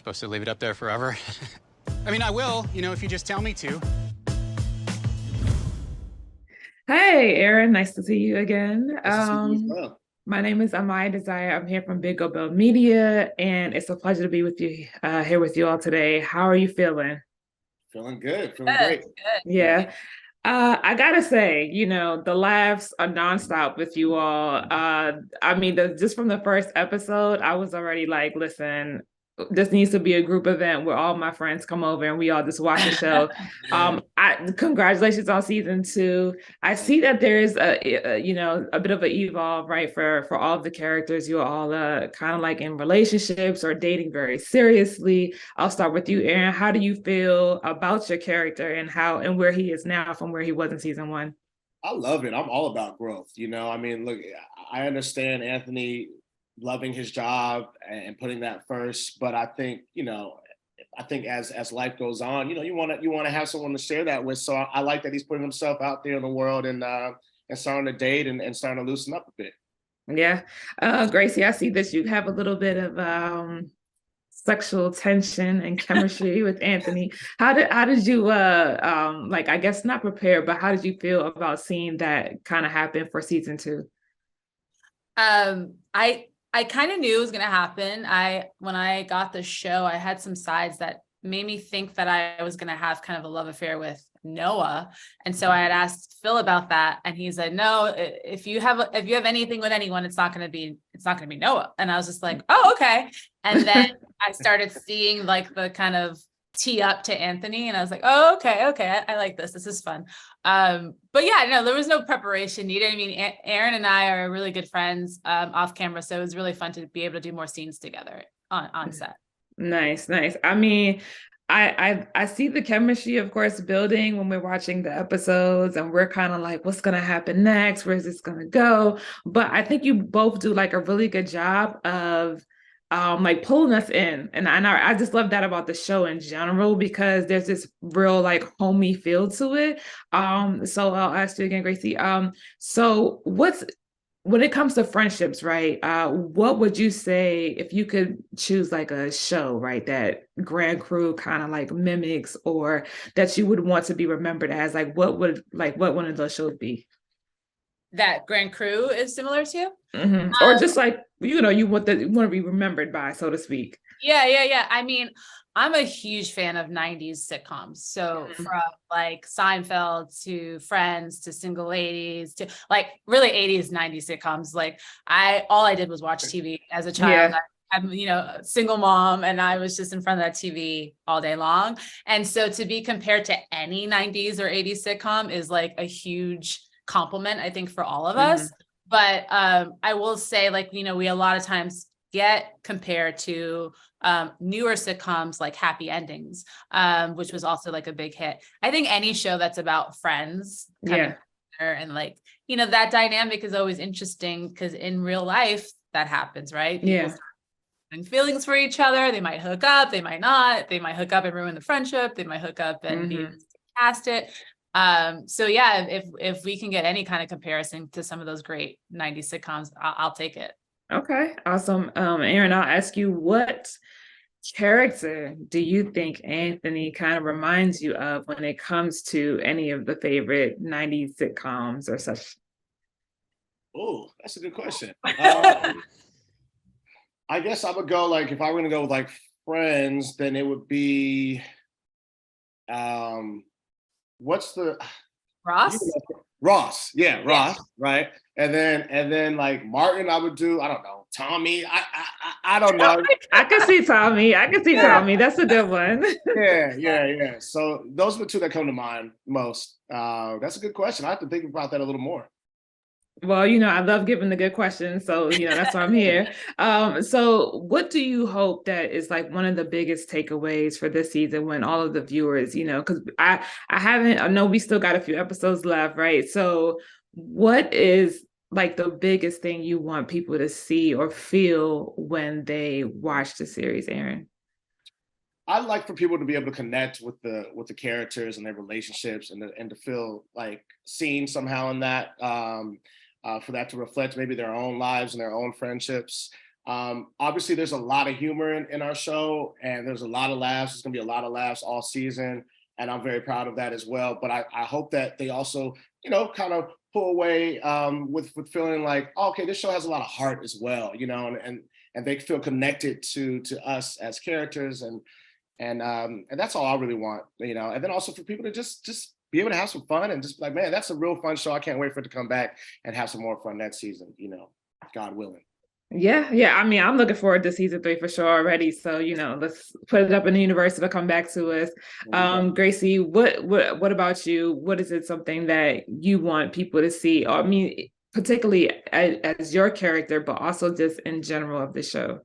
supposed to leave it up there forever? I mean, I will, if you just tell me to. Hey, Aaron, nice to see you again. Nice to see you as well. My name is Amaya Desire. I'm here from Big Go Bell Media, and it's a pleasure to be with you here with you all today. How are you feeling? Feeling good, feeling great. Good. Yeah. I gotta say, the laughs are nonstop with you all. I mean, just from the first episode, I was already like, listen, this needs to be a group event where all my friends come over and we all just watch the show. Congratulations on season 2. I see that there is a bit of an evolve, right, for all of the characters. You're all kind of like in relationships or dating very seriously. I'll start with you, Aaron. How do you feel about your character and where he is now from where he was in season 1? I love it. I'm all about growth. I mean, look, I understand Anthony loving his job and putting that first, but I think, as life goes on, you want to have someone to share that with. So I like that he's putting himself out there in the world and starting to date and starting to loosen up a bit. Yeah. Gracie, I see that you have a little bit of sexual tension and chemistry with Anthony. How did you I guess not prepare, but how did you feel about seeing that kind of happen for season 2? I kind of knew it was going to happen. When I got the show, I had some sides that made me think that I was going to have kind of a love affair with Noah. And so I had asked Phil about that. And he said, no, if you have anything with anyone, it's not going to be Noah. And I was just like, oh, okay. And then I started seeing like the kind of tee up to Anthony, and I was like, oh, okay. I like this. This is fun. But yeah, no, there was no preparation needed. I mean, Aaron and I are really good friends off camera. So it was really fun to be able to do more scenes together on set. Nice. I mean, I see the chemistry, of course, building when we're watching the episodes, and we're kind of like, what's going to happen next? Where's this going to go? But I think you both do like a really good job of like pulling us in. And I just love that about the show in general, because there's this real like homey feel to it. So I'll ask you again, Gracie. So when it comes to friendships, right? What would you say if you could choose like a show, right, that Grand Crew kind of like mimics, or that you would want to be remembered as? Like, what one of those shows be? That Grand Crew is similar to? Mm-hmm. Or just like, you want to be remembered by, so to speak. Yeah. I mean, I'm a huge fan of 90s sitcoms. So from like Seinfeld to Friends to Single Ladies to like really 80s, 90s sitcoms. Like all I did was watch TV as a child. Yeah. I'm, a single mom, and I was just in front of that TV all day long. And so to be compared to any 90s or 80s sitcom is like a huge compliment, I think, for all of us. But I will say, like, we a lot of times get compared to newer sitcoms like Happy Endings, which was also like a big hit. I think any show that's about friends coming together and like, that dynamic is always interesting, because in real life that happens, right? People start having feelings for each other. They might hook up, they might not. They might hook up and ruin the friendship. They might hook up and be past it. So yeah, if we can get any kind of comparison to some of those great 90s sitcoms, I'll take it. Okay, awesome. Aaron, I'll ask you, what character do you think Anthony kind of reminds you of when it comes to any of the favorite 90s sitcoms or such? Oh, that's a good question. I guess I would go, like, if I were going to go with like Friends, then it would be, what's the Ross? Ross, yeah, Ross, right? And then like Martin, I would do, I don't know, Tommy. I don't know. I can see Tommy. Tommy. That's a good one. Yeah. So those are the two that come to mind most. That's a good question. I have to think about that a little more. Well, I love giving the good questions, so that's why I'm here. So what do you hope that is like one of the biggest takeaways for this season, when all of the viewers, because I know we still got a few episodes left, right? So what is like the biggest thing you want people to see or feel when they watch the series, Aaron? I'd like for people to be able to connect with the characters and their relationships, and to feel like seen somehow in that. For that to reflect maybe their own lives and their own friendships. Obviously, there's a lot of humor in our show, and there's a lot of laughs. There's going to be a lot of laughs all season, and I'm very proud of that as well. But I hope that they also, kind of pull away with feeling like, oh, okay, this show has a lot of heart as well, and they feel connected to us as characters, and that's all I really want, And then also for people to just be able to have some fun and just be like, man, that's a real fun show. I can't wait for it to come back and have some more fun next season, God willing. Yeah. I mean, I'm looking forward to season 3 for sure already. So, let's put it up in the universe. It'll come back to us. Gracie, what about you? What is it something that you want people to see? Or, I mean, particularly as your character, but also just in general of the show.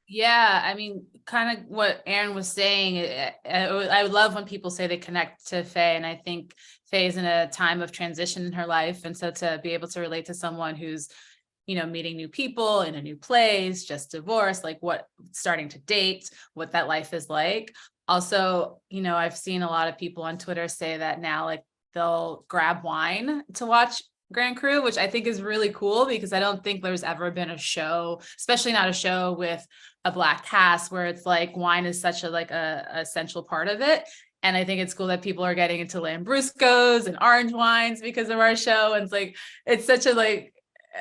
Yeah, I mean, kind of what Aaron was saying. I love when people say they connect to Fay, and I think Fay is in a time of transition in her life, and so to be able to relate to someone who's meeting new people in a new place, just divorced, like starting to date, what that life is like. Also, I've seen a lot of people on Twitter say that now, like, they'll grab wine to watch Grand Crew, which I think is really cool, because I don't think there's ever been a show, especially not a show with a Black cast, where it's like wine is such a essential part of it. And I think it's cool that people are getting into Lambruscos and orange wines because of our show. And it's such a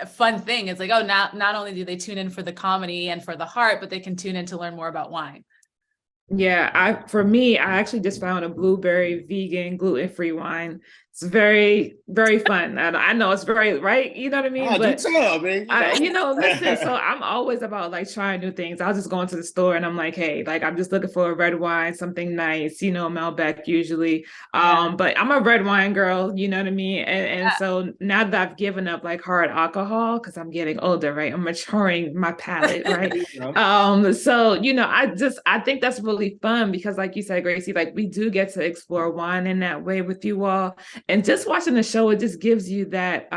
fun thing. It's like, oh, not only do they tune in for the comedy and for the heart, but they can tune in to learn more about wine. Yeah, for me, I actually just found a blueberry vegan gluten-free wine. It's very, very fun. And I know it's very, right? You know what I mean? But listen, so I'm always about like trying new things. I'll just go into the store and I'm like, hey, like I'm just looking for a red wine, something nice, Malbec usually. But I'm a red wine girl, you know what I mean? And so now that I've given up like hard alcohol, because I'm getting older, right? I'm maturing my palate, right? So, I think that's really fun because like you said, Gracie, like we do get to explore wine in that way with you all. And just watching the show, it just gives you that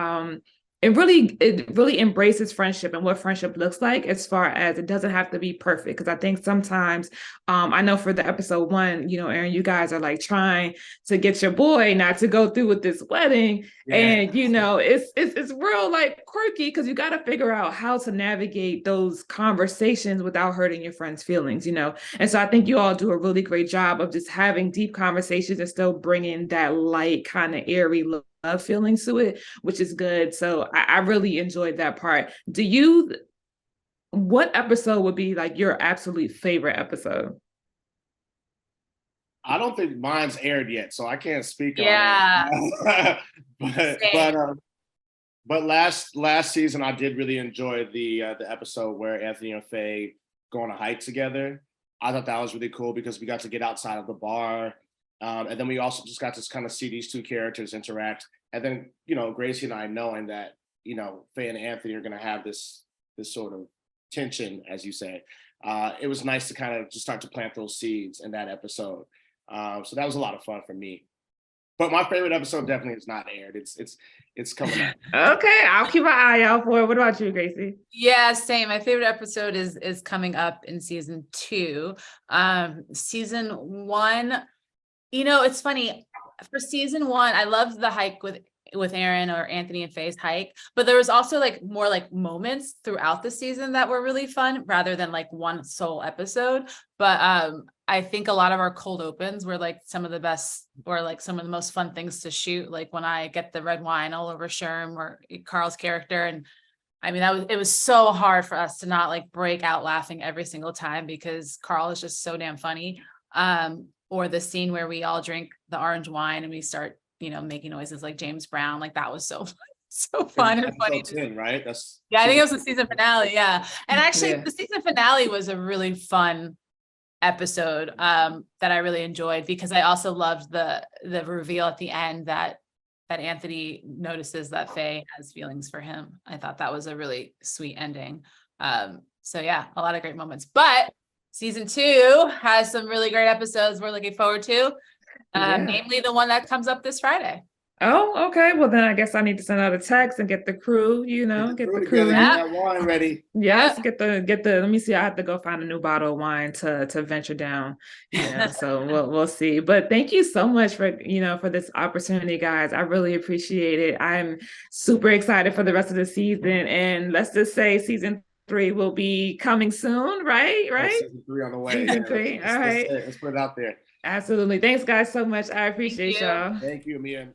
it really embraces friendship and what friendship looks like, as far as it doesn't have to be perfect. Because I think sometimes I know for the episode 1, Aaron, you guys are like trying to get your boy not to go through with this wedding. Yeah. And it's real like quirky, because you got to figure out how to navigate those conversations without hurting your friends' feelings, And so I think you all do a really great job of just having deep conversations and still bringing that light kind of airy love feelings to it, which is good. So I really enjoyed that part. What episode would be like your absolute favorite episode? I don't think mine's aired yet, so I can't speak on it. But last season I did really enjoy the episode where Anthony and Fay go on a hike together. I thought that was really cool because we got to get outside of the bar. And then we also just got to kind of see these two characters interact. And then, Gracie and I knowing that, Fay and Anthony are going to have this sort of tension, as you say. It was nice to kind of just start to plant those seeds in that episode. So that was a lot of fun for me. But my favorite episode definitely is not aired. It's coming out. Okay, I'll keep my eye out for it. What about you, Gracie? Yeah, same. My favorite episode is coming up in season 2. Season 1, it's funny. For season 1, I loved the hike with Aaron or Anthony and Fay's hike, but there was also like more like moments throughout the season that were really fun rather than like one sole episode. But I think a lot of our cold opens were like some of the best, or like some of the most fun things to shoot. Like when I get the red wine all over Sherm or Carl's character. And I mean, it was so hard for us to not like break out laughing every single time because Carl is just so damn funny. Or the scene where we all drink the orange wine and we start, making noises like James Brown. Like that was so fun and funny. 10, right? I think it was the season finale. Yeah. And actually the season finale was a really fun episode that I really enjoyed, because I also loved the reveal at the end that Anthony notices that Fay has feelings for him. I thought that was a really sweet ending. So yeah, a lot of great moments, but season 2 has some really great episodes we're looking forward to, namely the one that comes up this Friday. Oh, okay. Well, then I guess I need to send out a text and get the crew, get the crew. That wine ready. Yes, get the, let me see. I have to go find a new bottle of wine to venture down. So we'll see. But thank you so much for, for this opportunity, guys. I really appreciate it. I'm super excited for the rest of the season. And let's just say season 3 will be coming soon, right? Season 3 on the way. Season 3. All right. Let's put it out there. Absolutely. Thanks, guys, so much. I appreciate y'all. Thank you, Amia.